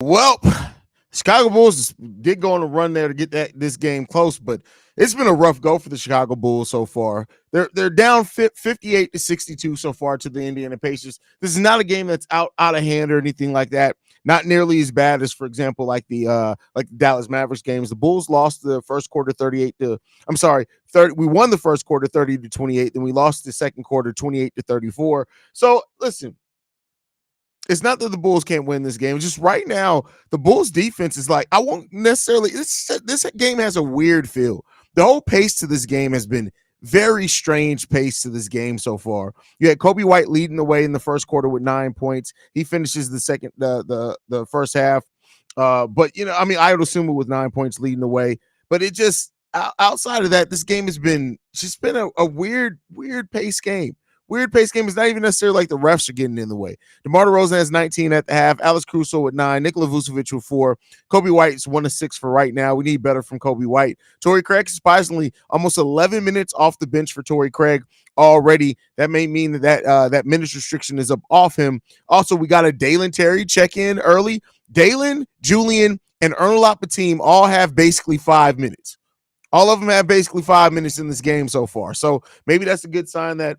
Well, Chicago Bulls did go on a run there to get this game close, but it's been a rough go for the Chicago Bulls so far. They're down 58 to 62 so far to the Indiana Pacers. This is not a game that's out of hand or anything like that. Not nearly as bad as, for example, like the Dallas Mavericks games. The Bulls lost the first quarter 38 to I'm sorry, 30. We won the first quarter 30 to 28, then we lost the second quarter 28 to 34. So listen, it's not that the Bulls can't win this game. It's just right now, the Bulls defense is like, I won't necessarily, this game has a weird feel. The whole pace to this game has been very strange pace to this game so far. You had Kobe White leading the way in the first quarter with 9 points. He finishes the first half. But I mean, I would assume it with 9 points leading the way. But it just outside of that, this game has been a weird pace game. Weird pace game is not even necessarily like the refs are getting in the way. DeMar DeRozan has 19 at the half. Alex Caruso with 9. Nikola Vucevic with 4. Kobe White's 1 of 6 for right now. We need better from Kobe White. Torrey Craig, surprisingly, almost 11 minutes off the bench for Torrey Craig already. That may mean that minutes restriction is up off him. Also, we got a Dalen Terry check in early. Dalen, Julian, and Ernest Patim all have basically 5 minutes. All of them have basically 5 minutes in this game so far. So maybe that's a good sign that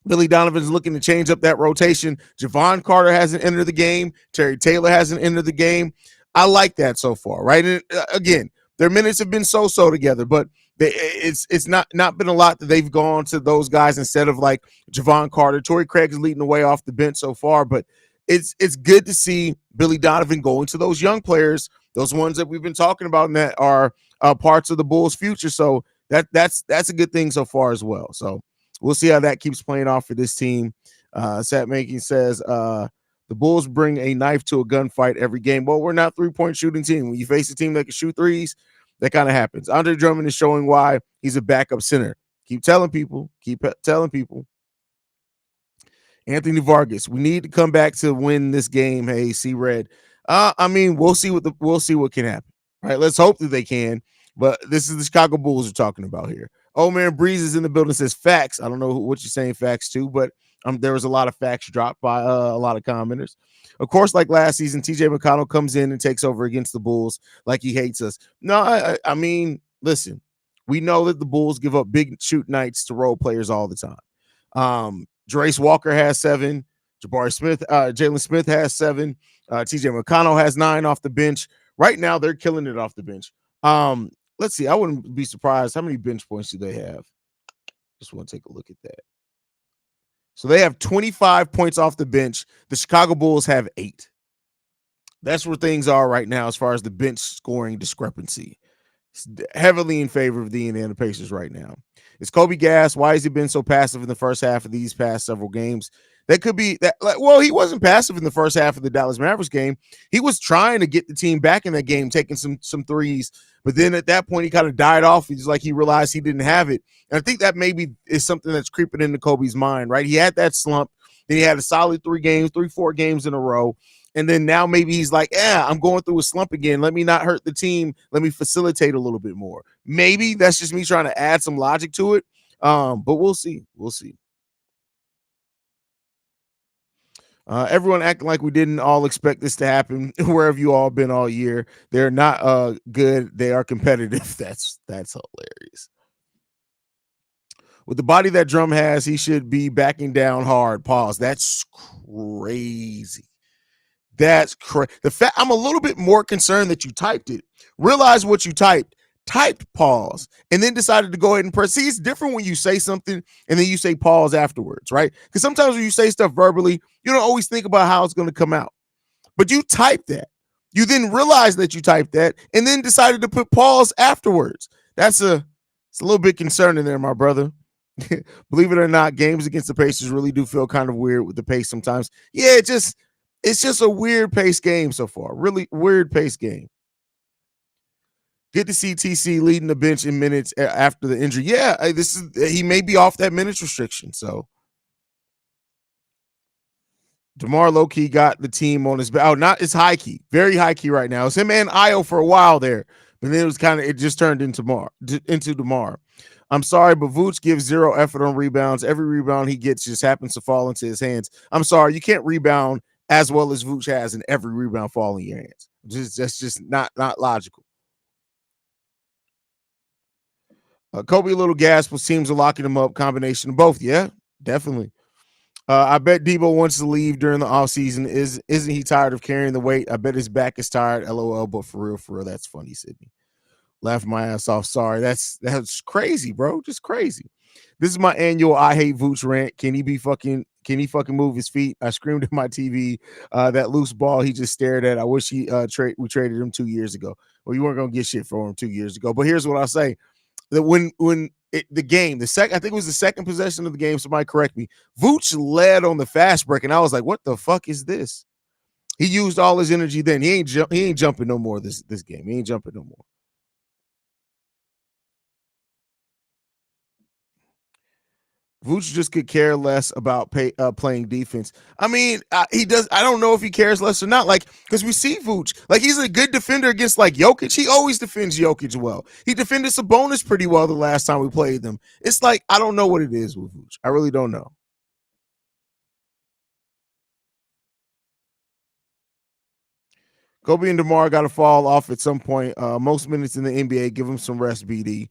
Billy Donovan's looking to change up that rotation. Javon Carter hasn't entered the game. Terry Taylor hasn't entered the game. I like that so far, right? And again, their minutes have been so-so together, but it's not been a lot that they've gone to those guys instead of like Javon Carter. Torrey Craig is leading the way off the bench so far, but it's good to see Billy Donovan going to those young players, those ones that we've been talking about and that are parts of the Bulls' future. So that's a good thing so far as well. So we'll see how that keeps playing off for this team. Sat Making says the Bulls bring a knife to a gunfight every game. Well, we're not a three-point shooting team. When you face a team that can shoot threes, that kind of happens. Andre Drummond is showing why he's a backup center. Keep telling people. Anthony Vargas, we need to come back to win this game. Hey, see red. I mean, we'll see what can happen. Right? Let's hope that they can. But this is the Chicago Bulls we're talking about here. Oh man, Breeze is in the building. Says facts. I don't know what you're saying facts to, but there was a lot of facts dropped by a lot of commenters. Of course, like last season, TJ McConnell comes in and takes over against the Bulls like he hates us. No, I mean, listen, we know that the Bulls give up big shoot nights to role players all the time. Jarace Walker has 7. Jalen Smith has 7. TJ McConnell has 9 off the bench. Right now, they're killing it off the bench. Let's see. I wouldn't be surprised. How many bench points do they have? Just want to take a look at that. So they have 25 points off the bench. The Chicago Bulls have 8. That's where things are right now as far as the bench scoring discrepancy. It's heavily in favor of the Indiana Pacers right now. It's Kobe Gas. Why has he been so passive in the first half of these past several games? That could be that. Well, he wasn't passive in the first half of the Dallas Mavericks game. He was trying to get the team back in that game, taking some threes. But then at that point, he kind of died off. He's like he realized he didn't have it. And I think that maybe is something that's creeping into Kobe's mind, right? He had that slump. Then he had a solid 4 games in a row. And then now maybe he's like, I'm going through a slump again. Let me not hurt the team. Let me facilitate a little bit more. Maybe that's just me trying to add some logic to it. But we'll see. We'll see. Everyone acting like we didn't all expect this to happen. Where have you all been all year? They're not good. They are competitive. That's hilarious. With the body that Drum has, he should be backing down hard. Pause. That's crazy. That's crazy. The fact I'm a little bit more concerned that you typed it. Realize what you typed pause, and then decided to go ahead and press. See, it's different when you say something and then you say pause afterwards, right? Because sometimes when you say stuff verbally, you don't always think about how it's going to come out. But you typed that. You then realized that you typed that and then decided to put pause afterwards. It's a little bit concerning there, my brother. Believe it or not, games against the Pacers really do feel kind of weird with the pace sometimes. Yeah, it's just a weird pace game so far. Really weird pace game. Good to see TC leading the bench in minutes after the injury. Yeah, he may be off that minutes restriction. So DeMar low-key got the team on his back. Oh, not it's high key, very high key right now. It's him and Io for a while there, but then it just turned into DeMar. I'm sorry, but Vooch gives 0 effort on rebounds. Every rebound he gets just happens to fall into his hands. I'm sorry, you can't rebound as well as Vooch has, and every rebound fall in your hands. That's just not logical. Kobe a little gas, but teams are locking him up. Combination of both. Yeah, definitely. I bet Debo wants to leave during the offseason. Isn't he tired of carrying the weight? I bet his back is tired. LOL. But for real, that's funny, Sydney. Laugh my ass off. Sorry. That's crazy, bro. Just crazy. This is my annual I hate Vooch rant. Can he fucking move his feet? I screamed at my TV. That loose ball he just stared at. I wish we traded him 2 years ago. Well, you weren't gonna get shit for him 2 years ago. But here's what I'll say: that I think it was the second possession of the game. Somebody correct me. Vooch led on the fast break, and I was like, "What the fuck is this?" He used all his energy. Then he ain't jumping no more this game. He ain't jumping no more. Vooch just could care less about playing defense. I mean, he does. I don't know if he cares less or not. Like, because we see Vooch, like he's a good defender against like Jokic. He always defends Jokic well. He defended Sabonis pretty well the last time we played them. It's like I don't know what it is with Vooch. I really don't know. Kobe and DeMar got to fall off at some point. Most minutes in the NBA, give him some rest, BD.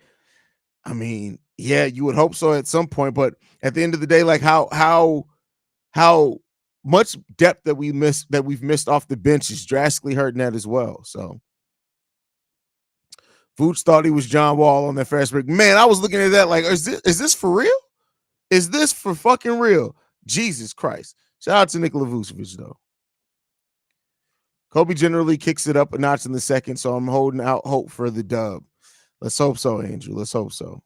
I mean, yeah, you would hope so at some point, but at the end of the day, like how much depth we've missed off the bench is drastically hurting that as well. So Vooch thought he was John Wall on that fast break. Man, I was looking at that like, is this for real? Is this for fucking real? Jesus Christ. Shout out to Nikola Vucevic, though. Kobe generally kicks it up a notch in the second, so I'm holding out hope for the dub. Let's hope so, Andrew. Let's hope so.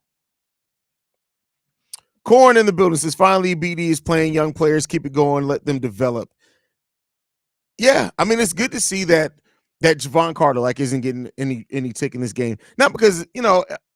Corn in the building says finally BD is playing young players. Keep it going. Let them develop. Yeah, I mean it's good to see that Javon Carter like isn't getting any tick in this game. Not because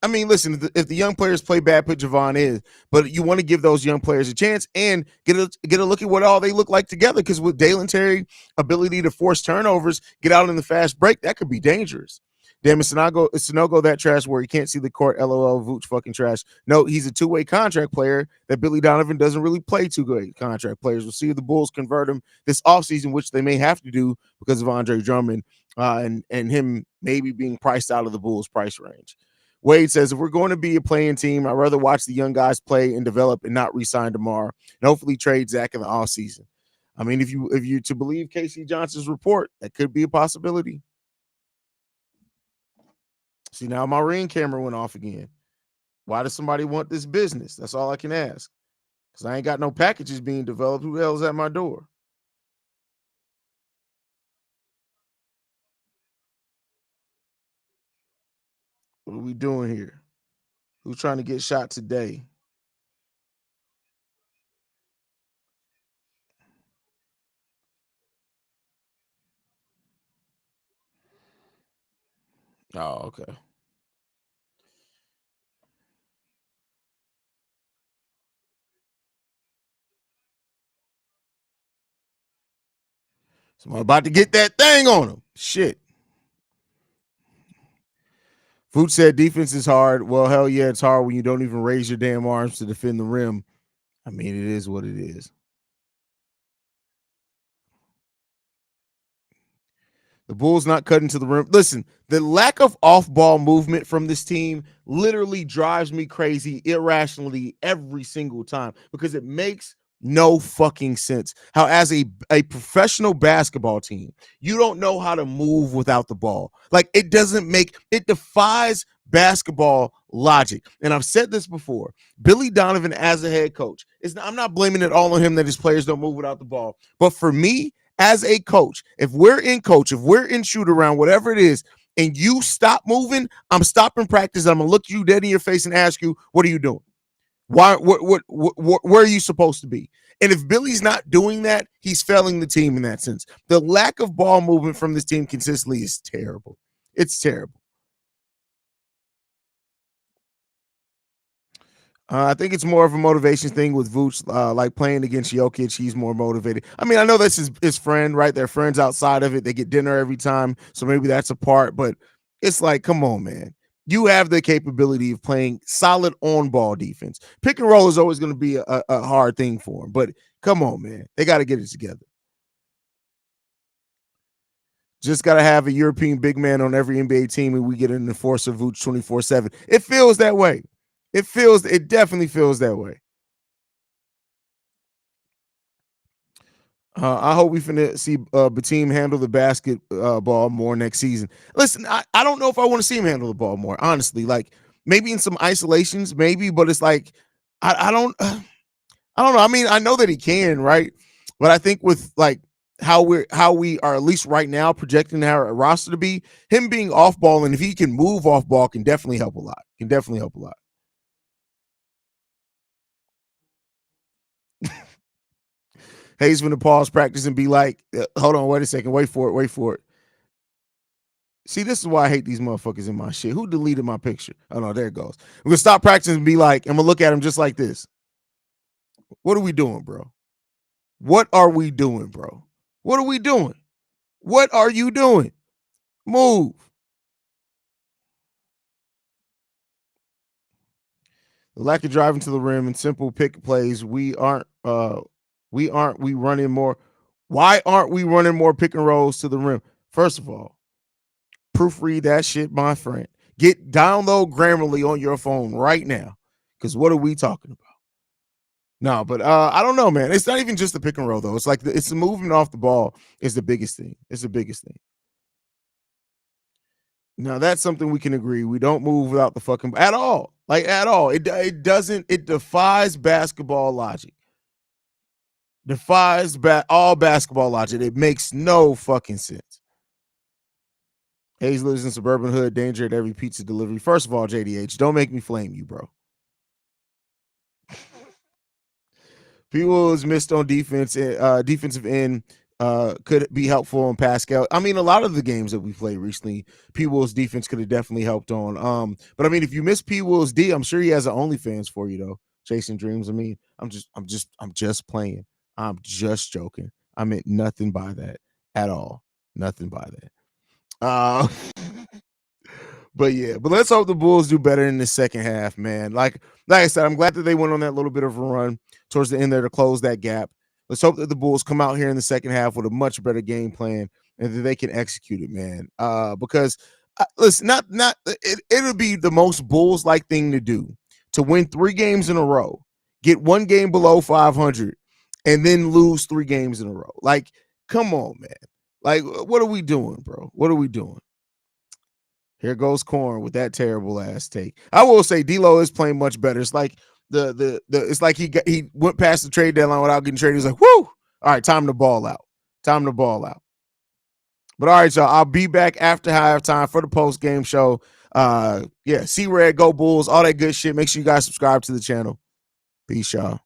I mean, listen, if the young players play bad, put Javon in, but you want to give those young players a chance and get a look at what all they look like together. Because with Dalen Terry ability to force turnovers, get out in the fast break, that could be dangerous. Damn it, Sonogo that trash where he can't see the court. LOL, Vooch fucking trash. No, he's a two-way contract player that Billy Donovan doesn't really play two-way contract players. We'll see if the Bulls convert him this offseason, which they may have to do because of Andre Drummond and him maybe being priced out of the Bulls price range. Wade says, if we're going to be a playing team, I'd rather watch the young guys play and develop and not re-sign tomorrow and hopefully trade Zach in the offseason. I mean, if you to believe Casey Johnson's report, that could be a possibility. See, now my Ring camera went off again. Why does somebody want this business? That's all I can ask. Because I ain't got no packages being developed. Who the hell's at my door? What are we doing here? Who's trying to get shot today? Oh, okay. Somebody about to get that thing on him. Shit. Food said defense is hard. Well, hell yeah, it's hard when you don't even raise your damn arms to defend the rim. I mean, it is what it is. The Bulls not cutting to the rim. Listen, the lack of off-ball movement from this team literally drives me crazy irrationally every single time because it makes no fucking sense. How as a professional basketball team, you don't know how to move without the ball. Like it defies basketball logic. And I've said this before. Billy Donovan as a head coach, I'm not blaming it all on him that his players don't move without the ball. But for me, as a coach, if we're in shoot around, whatever it is, and you stop moving, I'm stopping practice. I'm gonna look you dead in your face and ask you, what are you doing? Why? Where are you supposed to be? And if Billy's not doing that, he's failing the team in that sense. The lack of ball movement from this team consistently is terrible. It's terrible. I think it's more of a motivation thing with Vooch, like playing against Jokic. He's more motivated. I mean, I know this is his friend, right? They're friends outside of it. They get dinner every time, so maybe that's a part. But it's like, come on, man. You have the capability of playing solid on-ball defense. Pick and roll is always going to be a hard thing for him, but come on, man. They got to get it together. Just got to have a European big man on every NBA team, and we get an enforcer Vooch 24/7. It feels that way. It definitely feels that way. I hope we finna see Bateem handle the basketball more next season. Listen, I don't know if I want to see him handle the ball more, honestly. Like maybe in some isolations, maybe, but it's like I don't I don't know. I mean, I know that he can, right? But I think with like how we are at least right now projecting our roster to be, him being off ball and if he can move off ball can definitely help a lot. Can definitely help a lot. Haize gonna pause practice and be like, hold on, wait a second, wait for it. See, this is why I hate these motherfuckers in my shit. Who deleted my picture? Oh no, there it goes. I'm gonna stop practicing and be like, I'm gonna look at him just like this. What are we doing, bro? What are we doing, bro? What are we doing? What are you doing? Move. The lack of driving to the rim and simple pick plays. We running more. Why aren't we running more pick and rolls to the rim? First of all, proofread that shit, my friend. Download Grammarly on your phone right now. Because what are we talking about? No, but I don't know, man. It's not even just the pick and roll though. It's like it's the movement off the ball is the biggest thing. It's the biggest thing. Now that's something we can agree. We don't move without the fucking at all. Like at all. It doesn't. It defies basketball logic. Defies all basketball logic. It makes no fucking sense. Haize lives in suburban hood. Danger at every pizza delivery. First of all, JDH, don't make me flame you, bro. P. Will missed on defense. Defensive end could be helpful on Pascal. I mean, a lot of the games that we played recently, P. Will's defense could have definitely helped on. But I mean, if you miss P. Will's D, I'm sure he has an OnlyFans for you though. Chasing dreams. I mean, I'm just playing. I'm just joking. I meant nothing by that at all. Nothing by that. Uh, but yeah, but let's hope the Bulls do better in the second half, man. Like I said, I'm glad that they went on that little bit of a run towards the end there to close that gap. Let's hope that the Bulls come out here in the second half with a much better game plan and that they can execute it, man. Because listen, it'll be the most Bulls like thing to do to win 3 games in a row, get 1 game below 500, and then lose 3 games in a row. Like, come on, man. Like, what are we doing, bro? What are we doing? Here goes Corn with that terrible ass take. I will say D'Lo is playing much better. It's like it's like he went past the trade deadline without getting traded. He's like, whoo! All right, time to ball out. Time to ball out. But all right, y'all. I'll be back after halftime for the post game show. Yeah, see Red, go Bulls, all that good shit. Make sure you guys subscribe to the channel. Peace, y'all.